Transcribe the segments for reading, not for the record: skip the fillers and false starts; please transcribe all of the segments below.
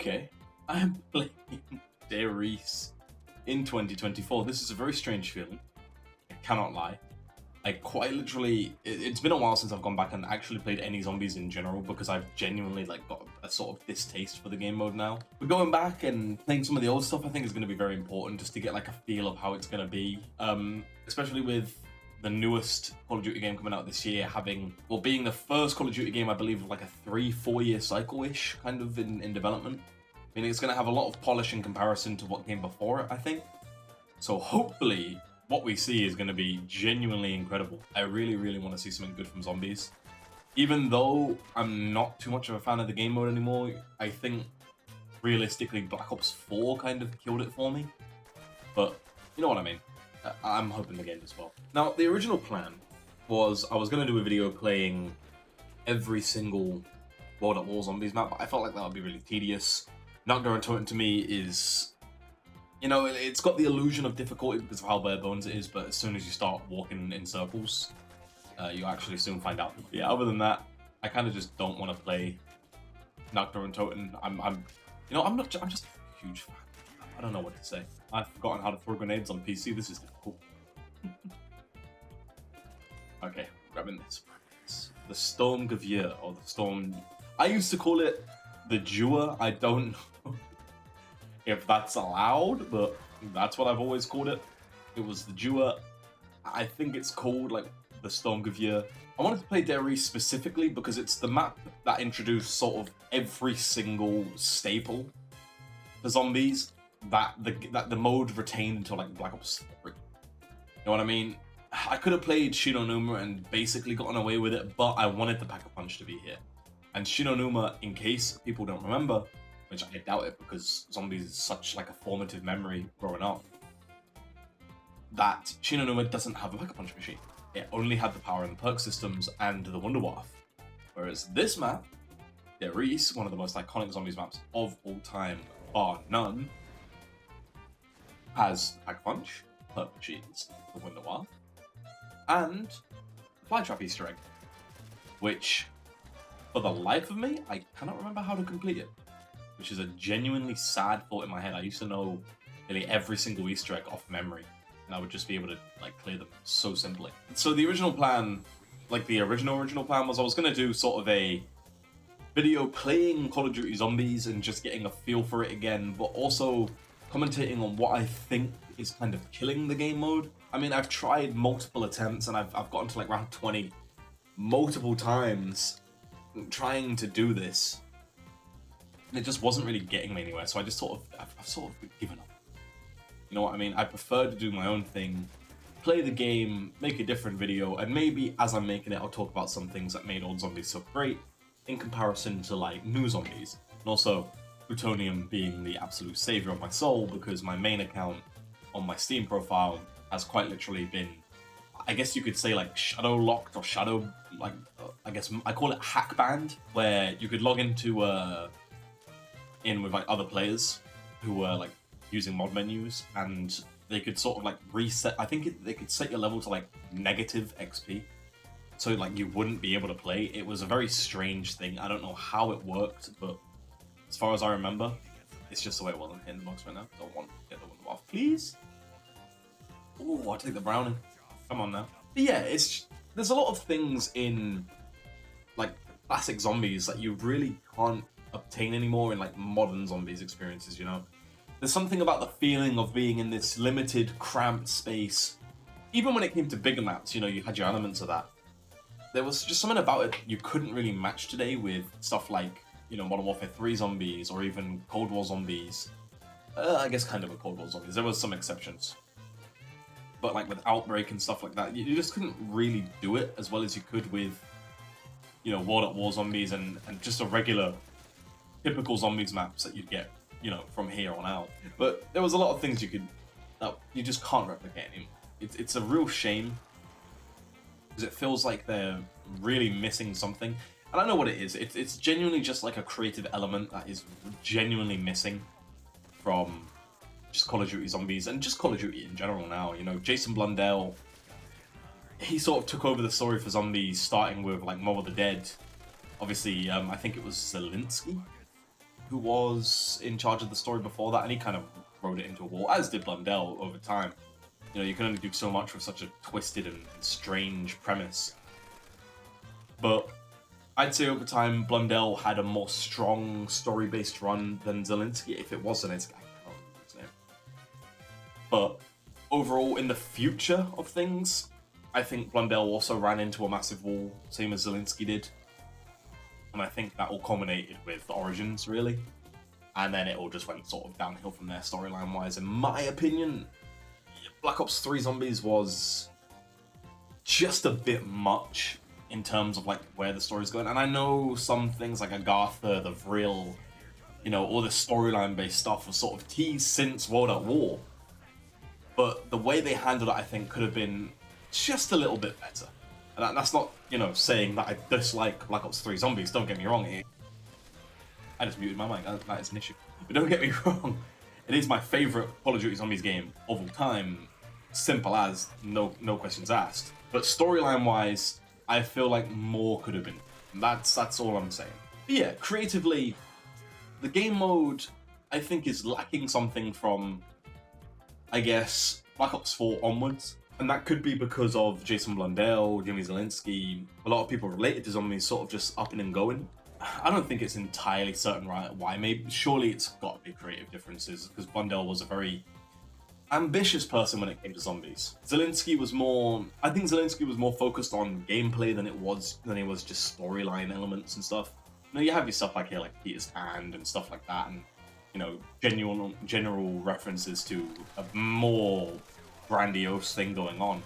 Okay, I am playing Riese in 2024. This is a very strange feeling. I cannot lie. I quite literally, it's been a while since I've gone back and actually played any zombies in general because I've genuinely got a sort of distaste for the game mode now. But going back and playing some of the old stuff I think is going to be very important just to get like a feel of how it's going to be. Especially with the newest Call of Duty game coming out this year being the first Call of Duty game I believe of like a 3-4 year cycle-ish kind of in development. I mean, it's going to have a lot of polish in comparison to what came before it, I think. So hopefully what we see is going to be genuinely incredible. I really, really want to see something good from zombies. Even though I'm not too much of a fan of the game mode anymore, I think realistically Black Ops 4 kind of killed it for me. But you know what I mean. I'm hoping the game as well. Now, the original plan was I was going to do a video playing every single World at War Zombies map, but I felt like that would be really tedious. Knockdown Totem to me is, you know, it's got the illusion of difficulty because of how bare bones it is, but as soon as you start walking in circles, you actually soon find out. Yeah, other than that, I kind of just don't want to play Knockdown Totem. I'm just a huge fan. I don't know what to say. I've forgotten how to throw grenades on PC. This is difficult. Okay, grabbing this. The Sturmgewehr, or the Storm... I used to call it the Jewer. I don't know if that's allowed, but that's what I've always called it. It was the Jewer. I think it's called, like, the Sturmgewehr. I wanted to play Riese specifically because it's the map that introduced sort of every single staple for zombies that the mode retained until like Black Ops 3. You know what I mean? I could have played Shinonuma and basically gotten away with it, but I wanted the Pack-a-Punch to be here. And Shinonuma, in case people don't remember, which I doubt it because zombies is such like a formative memory growing up, that Shinonuma doesn't have a Pack-a-Punch machine. It only had the power and the perk systems and the Wunderwaffe. Whereas this map, Riese, one of the most iconic zombies maps of all time, bar none, has Pack-a-Punch, perk machines, the Wunderwaffe, and the Flytrap Easter egg, which, for the life of me, I cannot remember how to complete it, which is a genuinely sad thought in my head. I used to know nearly every single Easter egg off memory, and I would just be able to like clear them so simply. So the original plan, like the original plan, was I was going to do sort of a video playing Call of Duty Zombies and just getting a feel for it again, but also commentating on what I think is kind of killing the game mode. I mean, I've tried multiple attempts and I've gotten to like round 20 multiple times trying to do this, and it just wasn't really getting me anywhere. So I just I've sort of given up. You know what I mean? I prefer to do my own thing, play the game, make a different video, and maybe as I'm making it, I'll talk about some things that made old zombies so great in comparison to like new zombies. And also Plutonium being the absolute savior of my soul, because my main account on my Steam profile has quite literally been, I guess you could say, like shadow locked or shadow, like I guess I call it hack banned, where you could log into in with like other players who were like using mod menus, and they could sort of like reset. I think they could set your level to like negative XP, so like you wouldn't be able to play. It was a very strange thing. I don't know how it worked, but as far as I remember, it's just the way it was in the box right now. Don't want to get the one off, please. Oh, I'll take the browning. Come on now. But yeah, there's a lot of things in like classic zombies that you really can't obtain anymore in like modern zombies experiences, you know? There's something about the feeling of being in this limited, cramped space. Even when it came to bigger maps, you know, you had your elements of that. There was just something about it you couldn't really match today with stuff like, you know, Modern Warfare 3 zombies or even Cold War zombies. I guess kind of a Cold War zombies. There was some exceptions. But like with Outbreak and stuff like that, you just couldn't really do it as well as you could with, you know, World at War zombies and just a regular, typical zombies maps that you'd get, you know, from here on out. But there was a lot of things that you just can't replicate anymore. It's a real shame, because it feels like they're really missing something. And I know what it is. It's genuinely just like a creative element that is genuinely missing from just Call of Duty Zombies and just Call of Duty in general now. You know, Jason Blundell, he sort of took over the story for zombies, starting with like Mob of the Dead. Obviously, I think it was Zelensky who was in charge of the story before that, and he kind of wrote it into a wall, as did Blundell over time. You know, you can only do so much with such a twisted and strange premise. But I'd say over time, Blundell had a more strong story-based run than Zielinski. If it was Zielinski, I can't remember his name. But overall, in the future of things, I think Blundell also ran into a massive wall, same as Zielinski did. And I think that all culminated with Origins, really. And then it all just went sort of downhill from there, storyline-wise. In my opinion, Black Ops 3 Zombies was just a bit much in terms of like where the story's going. And I know some things like Agatha, the Vril, you know, all the storyline-based stuff was sort of teased since World at War. But the way they handled it, I think, could have been just a little bit better. And that's not, you know, saying that I dislike Black Ops 3 Zombies, don't get me wrong. I just muted my mic, that is an issue. But don't get me wrong, it is my favourite Call of Duty Zombies game of all time. Simple as, no questions asked. But storyline-wise, I feel like more could have been. That's all I'm saying. But yeah, creatively, the game mode, I think, is lacking something from, I guess, Black Ops 4 onwards. And that could be because of Jason Blundell, Jimmy Zielinski. A lot of people related to Zombies sort of just upping and going. I don't think it's entirely certain why. Maybe surely it's got to be creative differences, because Blundell was a very ambitious person when it came to Zombies. Zielinski was more, I think Zielinski was more focused on gameplay than it was just storyline elements and stuff. You know, you have your stuff like here, like Peter's Hand and stuff like that, and you know, general references to a more grandiose thing going on.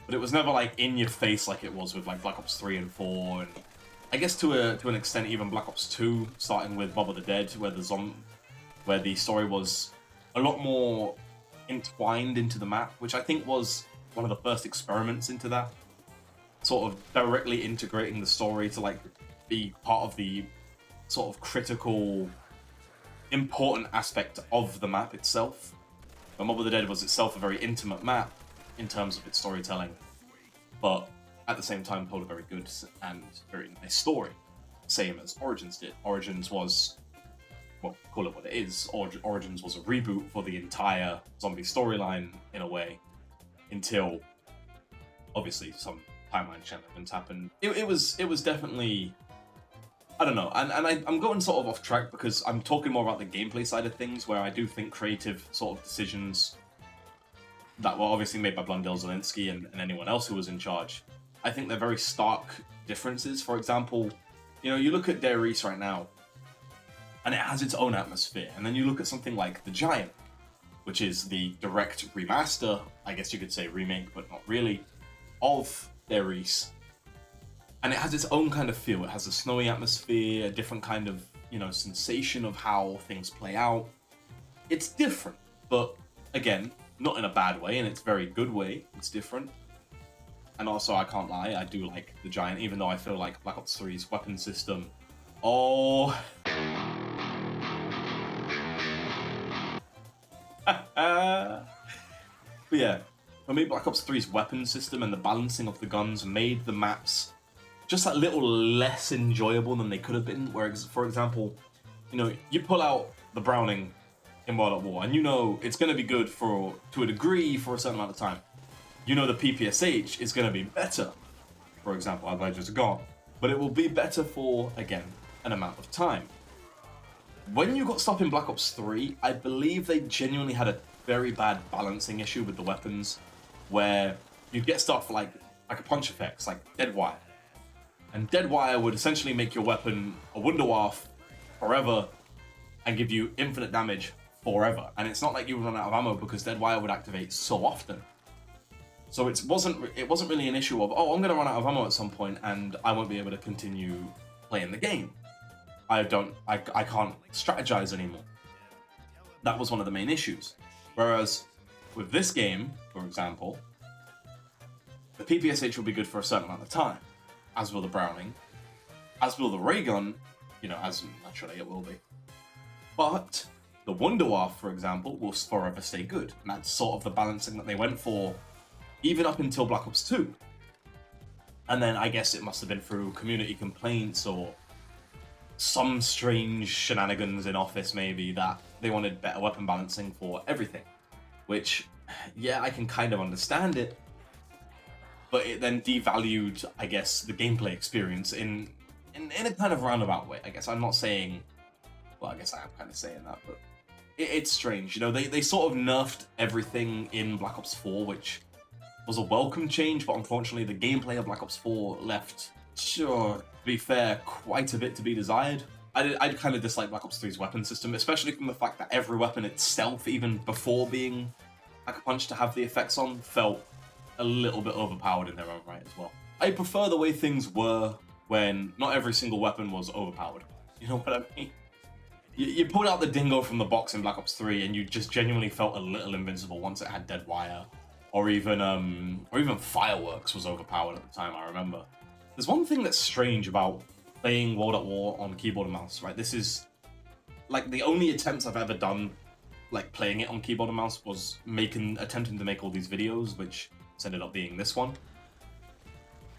But it was never like in your face like it was with like Black Ops 3 and 4, and I guess to an extent even Black Ops 2, starting with Mob of the Dead, where the story was a lot more entwined into the map, which I think was one of the first experiments into that, sort of directly integrating the story to like be part of the sort of critical, important aspect of the map itself. But Mob of the Dead was itself a very intimate map in terms of its storytelling, but at the same time told a very good and very nice story, same as Origins did. Origins was, well, call it what it is, Origins was a reboot for the entire zombie storyline in a way, until obviously some timeline shenanigans happened. It was definitely, I don't know, and I'm going sort of off track because I'm talking more about the gameplay side of things, where I do think creative sort of decisions that were obviously made by Blundell, Zielinski, and anyone else who was in charge, I think they're very stark differences. For example, you know, you look at Der Riese right now, and it has its own atmosphere. And then you look at something like The Giant, which is the direct remaster, I guess you could say remake, but not really, of Der Riese. And it has its own kind of feel. It has a snowy atmosphere, a different kind of, you know, sensation of how things play out. It's different, but again, not in a bad way, in its very good way. It's different. And also, I can't lie, I do like The Giant, even though I feel like Black Ops 3's weapon system, oh... But yeah, for me, Black Ops 3's weapon system and the balancing of the guns made the maps just a little less enjoyable than they could have been. Whereas, for example, you know, you pull out the Browning in World at War, and you know it's going to be good to a degree for a certain amount of time. You know the PPSH is going to be better, for example, otherwise just gone. But it will be better for, again, an amount of time. When you got stuff in Black Ops 3, I believe they genuinely had a very bad balancing issue with the weapons, where you get stuff like a punch effects, like Dead Wire. And Dead Wire would essentially make your weapon a Wunderwaffe forever and give you infinite damage forever. And it's not like you would run out of ammo, because Dead Wire would activate so often. So it wasn't really an issue of, oh, I'm going to run out of ammo at some point and I won't be able to continue playing the game. I can't strategize anymore. That was one of the main issues. Whereas with this game, for example, the PPSH will be good for a certain amount of time, as will the Browning, as will the ray gun, you know, as naturally it will be. But the Wunderwaffe, for example, will forever stay good. And that's sort of the balancing that they went for, even up until Black Ops 2. And then I guess it must have been through community complaints or some strange shenanigans in Office, maybe, that they wanted better weapon balancing for everything. Which, yeah, I can kind of understand it, but it then devalued, I guess, the gameplay experience in a kind of roundabout way. I guess I'm not saying, well, I guess I am kind of saying that, but it's strange. You know, they sort of nerfed everything in Black Ops 4, which was a welcome change, but unfortunately the gameplay of Black Ops 4 left, sure, to be fair, quite a bit to be desired. I kind of dislike Black Ops 3's weapon system, especially from the fact that every weapon itself, even before being Pack-a-Punch to have the effects on, felt a little bit overpowered in their own right as well. I prefer the way things were when not every single weapon was overpowered. You know what I mean? You pulled out the dingo from the box in Black Ops 3 and you just genuinely felt a little invincible once it had dead wire. Or even fireworks was overpowered at the time, I remember. There's one thing that's strange about playing World at War on keyboard and mouse, right? This is like the only attempts I've ever done like playing it on keyboard and mouse was attempting to make all these videos, which ended up being this one.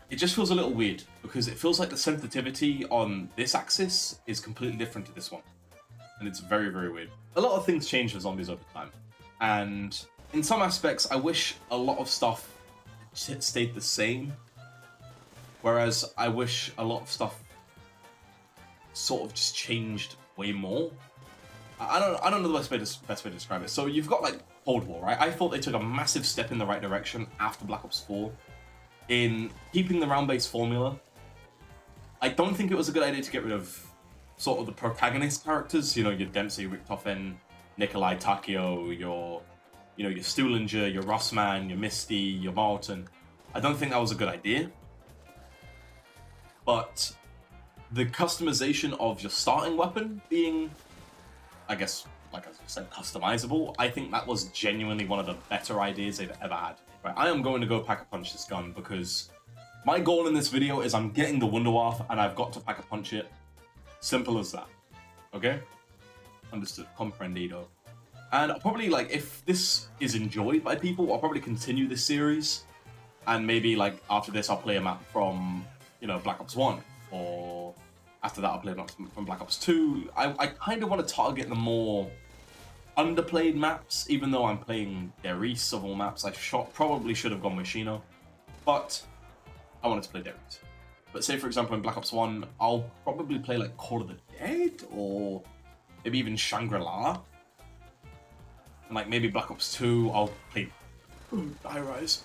It just feels a little weird because it feels like the sensitivity on this axis is completely different to this one. And it's very, very weird. A lot of things change for zombies over time. And in some aspects, I wish a lot of stuff stayed the same. Whereas I wish a lot of stuff sort of just changed way more. I don't know the best way to describe it. So you've got like Cold War, right? I thought they took a massive step in the right direction after Black Ops 4 in keeping the round-based formula. I don't think it was a good idea to get rid of sort of the protagonist characters. You know, your Dempsey, Richtofen, Nikolai, Takio, your Stuhlinger, your Rossman, your Misty, your Martin. I don't think that was a good idea. But the customization of your starting weapon being, I guess, like I said, customizable, I think that was genuinely one of the better ideas they've ever had. Right, I am going to go Pack-a-Punch this gun because my goal in this video is I'm getting the Wunderwaffe and I've got to Pack-a-Punch it. Simple as that. Okay? Understood. Comprendido. And I'll probably, like, if this is enjoyed by people, I'll probably continue this series. And maybe, like, after this, I'll play a map from, you know, Black Ops 1. Or after that, I'll play a map from Black Ops 2. I kind of want to target the more underplayed maps, even though I'm playing Der Riese of all maps. I probably should have gone with Shino. But I wanted to play Der Riese. But say, for example, in Black Ops 1, I'll probably play, like, Call of the Dead, or maybe even Shangri-La. And, like, maybe Black Ops 2, I'll play High Rise.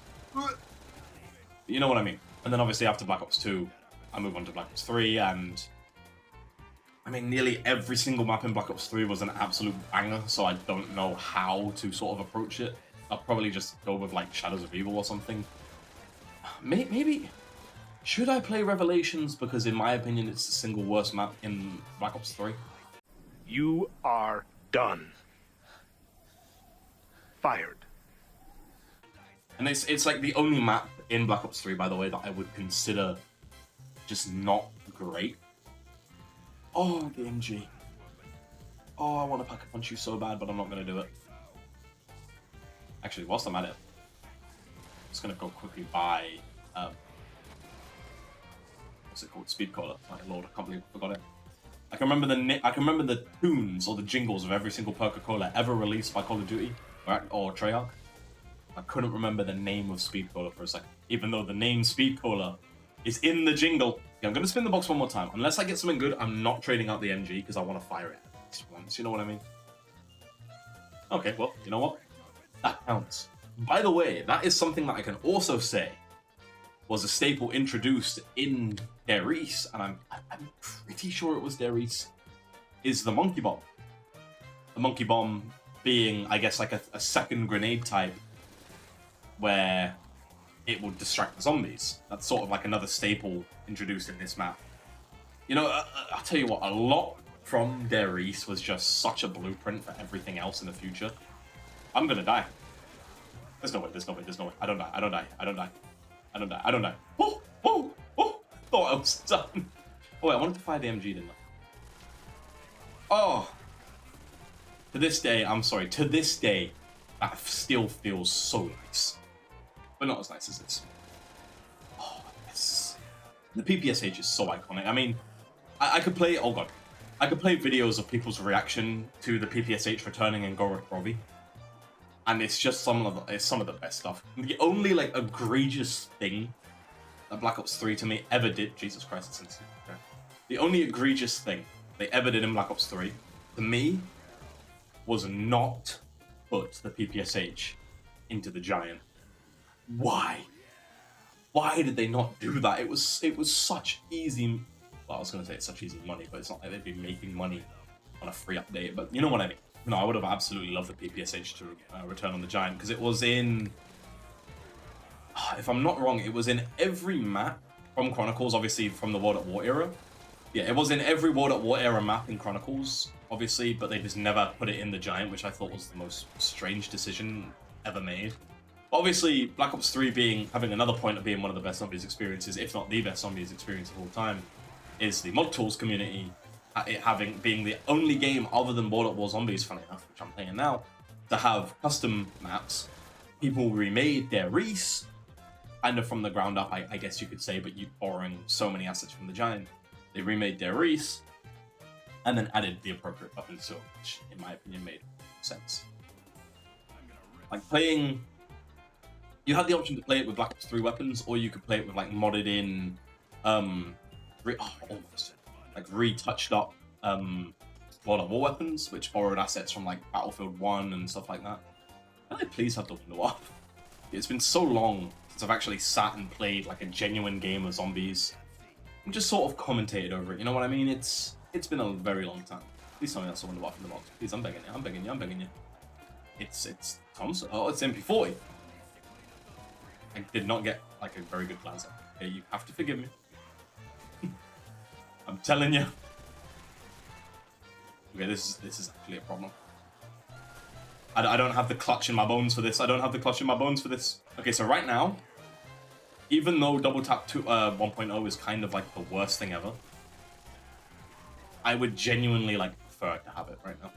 You know what I mean? And then, obviously, after Black Ops 2, I move on to Black Ops 3, and I mean, nearly every single map in Black Ops 3 was an absolute banger, so I don't know how to sort of approach it. I'll probably just go with, like, Shadows of Evil or something. Maybe... Should I play Revelations? Because in my opinion, it's the single worst map in Black Ops 3. You are done. Fired. And it's like the only map in Black Ops 3, by the way, that I would consider just not great. Oh, the MG. Oh, I want to Pack-a-Punch you so bad, but I'm not going to do it. Actually, whilst I'm at it, I'm just going to go quickly buy... what's it called? Speed Caller. My lord, I can't believe I forgot it. I can remember the tunes or the jingles of every single Coca-Cola ever released by Call of Duty or Treyarch. I couldn't remember the name of Speed Caller for a second, even though the name Speed Caller is in the jingle. Okay, I'm gonna spin the box one more time. Unless I get something good, I'm not trading out the MG because I want to fire it at least once. You know what I mean? Okay, well, you know what? That counts. By the way, that is something that I can also say was a staple introduced in Der Riese, and I'm pretty sure it was Der Riese, is the Monkey Bomb. The Monkey Bomb being, I guess, like a second grenade type where it would distract the zombies. That's sort of like another staple introduced in this map. You know, I'll tell you what, a lot from Der Riese was just such a blueprint for everything else in the future. I'm gonna die. There's no way, there's no way, there's no way. I don't die, I don't die, I don't die. I don't die, I don't die. Oh, oh, oh! Thought I was done. Oh wait, I wanted to fire the MG, didn't I? Oh! To this day, I'm sorry, to this day, that still feels so nice. But not as nice as this. Oh, yes. The PPSH is so iconic. I mean, I could play, oh god, I could play videos of people's reaction to the PPSH returning in Gorod Rovi, and it's just some of the best stuff. The only like egregious thing that Black Ops 3 to me ever did, Jesus Christ, it's insane. Okay. The only egregious thing they ever did in Black Ops 3 to me was not put the PPSH into the Giant. Why? Why did they not do that? It was such easy. Well, I was gonna say it's such easy money, but it's not like they'd be making money on a free update. But you know what I mean. No, I would have absolutely loved the PPSH to return on the Giant because it was in. If I'm not wrong, it was in every map from Chronicles, obviously from the World at War era. Yeah, it was in every World at War era map in Chronicles, obviously, but they just never put it in the Giant, which I thought was the most strange decision ever made. Obviously, Black Ops 3 having another point of being one of the best zombies experiences, if not the best zombies experience of all time, is the mod tools community. It being the only game other than World at War Zombies, funny enough, which I'm playing now, to have custom maps. People remade their Riese, kind of from the ground up, I guess you could say, but you borrowing so many assets from the Giant. They remade their Riese, and then added the appropriate weapons to it, which, in my opinion, made sense. Like playing, you had the option to play it with Black Ops 3 weapons, or you could play it with like modded in, retouched up World at War weapons, which borrowed assets from like Battlefield 1 and stuff like that. Can I please have the window up? It's been so long since I've actually sat and played like a genuine game of zombies. I'm just sort of commentated over it, you know what I mean? It's been a very long time. Please tell me that's the window up in the box. Please, I'm begging you, I'm begging you, I'm begging you. It's Thompson. Oh, it's MP40. I did not get like a very good glance at it. Okay, you have to forgive me. I'm telling you. Okay, this is actually a problem. I don't have the clutch in my bones for this. I don't have the clutch in my bones for this. Okay, so right now, even though Double Tap 1.0 is kind of like the worst thing ever, I would genuinely like prefer to have it right now.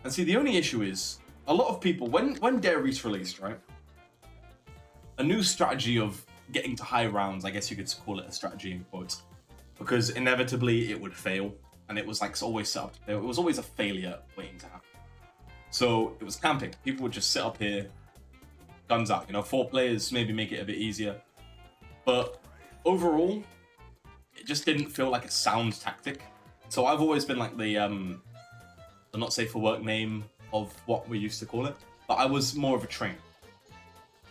And see, the only issue is, a lot of people, when Dare Reese released, right, a new strategy of getting to high rounds, I guess you could call it a strategy in quotes, because inevitably it would fail, and it was like always set up to fail. It was always a failure waiting to happen. So it was camping. People would just sit up here, guns out. 4 players, maybe make it a bit easier. But overall, it just didn't feel like a sound tactic. So I've always been like the not safe for work name of what we used to call it. But I was more of a trainer.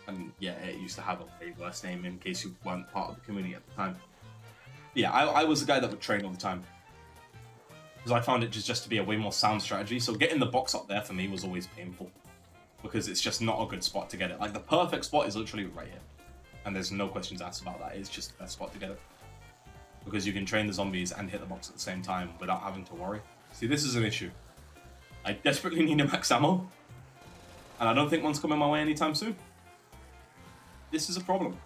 And yeah, it used to have a way worse name in case you weren't part of the community at the time. Yeah, I was the guy that would train all the time. Because I found it just to be a way more sound strategy. So getting the box up there for me was always painful. Because it's just not a good spot to get it. Like the perfect spot is literally right here. And there's no questions asked about that. It's just the best spot to get it. Because you can train the zombies and hit the box at the same time without having to worry. See, this is an issue. I desperately need a max ammo. And I don't think one's coming my way anytime soon. This is a problem.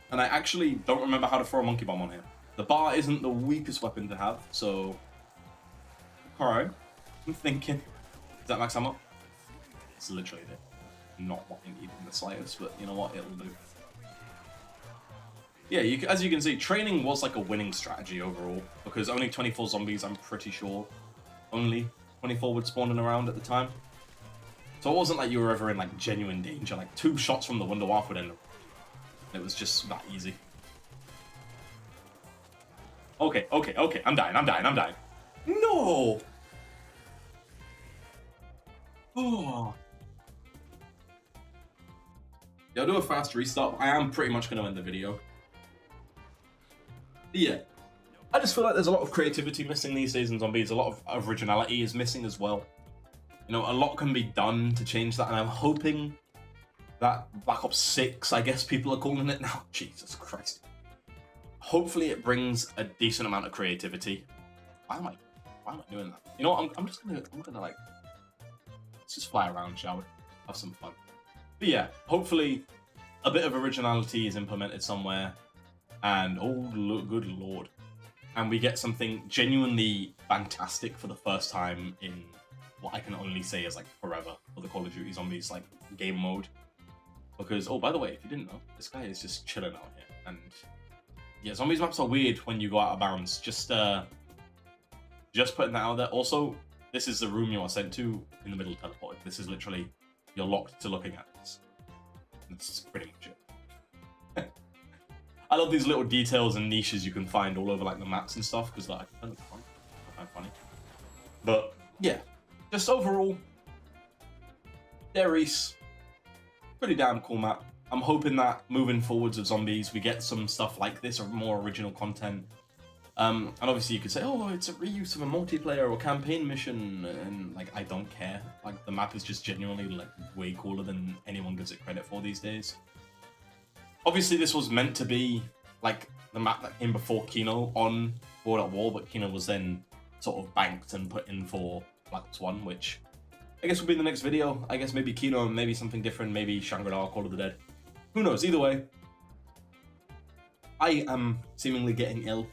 And I actually don't remember how to throw a monkey bomb on here. The bar isn't the weakest weapon to have, so... Alright. I'm thinking... Is that max ammo? It's literally not what I need in the slightest, but you know what? It'll do. Yeah, as you can see, training was like a winning strategy overall, because only 24 zombies, I'm pretty sure, only 24 would spawn in around at the time. So it wasn't like you were ever in like genuine danger, like 2 shots from the window off would end up. It was just that easy. Okay, I'm dying. No! Oh. Yeah, I'll do a fast restart. I am pretty much going to end the video. But yeah, I just feel like there's a lot of creativity missing these days in zombies. A lot of originality is missing as well. A lot can be done to change that, and I'm hoping that Black Ops 6, I guess people are calling it now. Jesus Christ. Hopefully it brings a decent amount of creativity. Why am I doing that? You know what? I'm gonna like, let's just fly around, shall we? Have some fun. But yeah, hopefully a bit of originality is implemented somewhere, and oh good lord, and we get something genuinely fantastic for the first time in what I can only say is like forever for the Call of Duty Zombies like game mode. Because, oh, by the way, if you didn't know, this guy is just chilling out here, and yeah, zombies maps are weird when you go out of bounds. Just putting that out there. Also, this is the room you are sent to in the middle of teleporting. This is literally, you're locked to looking at this. That's pretty much it. I love these little details and niches you can find all over like the maps and stuff, because like, I find funny. But yeah, just overall, Riese, pretty damn cool map. I'm hoping that moving forwards with zombies, we get some stuff like this or more original content. And obviously you could say, oh, it's a reuse of a multiplayer or campaign mission, and like, I don't care. Like, the map is just genuinely like way cooler than anyone gives it credit for these days. Obviously this was meant to be like the map that came before Kino on World at War, but Kino was then sort of banked and put in for Black Ops 1, which I guess will be in the next video. I guess maybe Kino, maybe something different, maybe Shangri-La, Call of the Dead. Who knows? Either way, I am seemingly getting ill.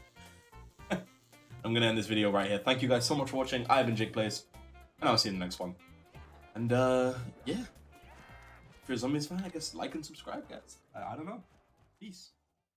I'm going to end this video right here. Thank you guys so much for watching. I've been Jake Plays, and I'll see you in the next one. And, yeah. If you're a Zombies fan, I guess like and subscribe, guys. I don't know. Peace.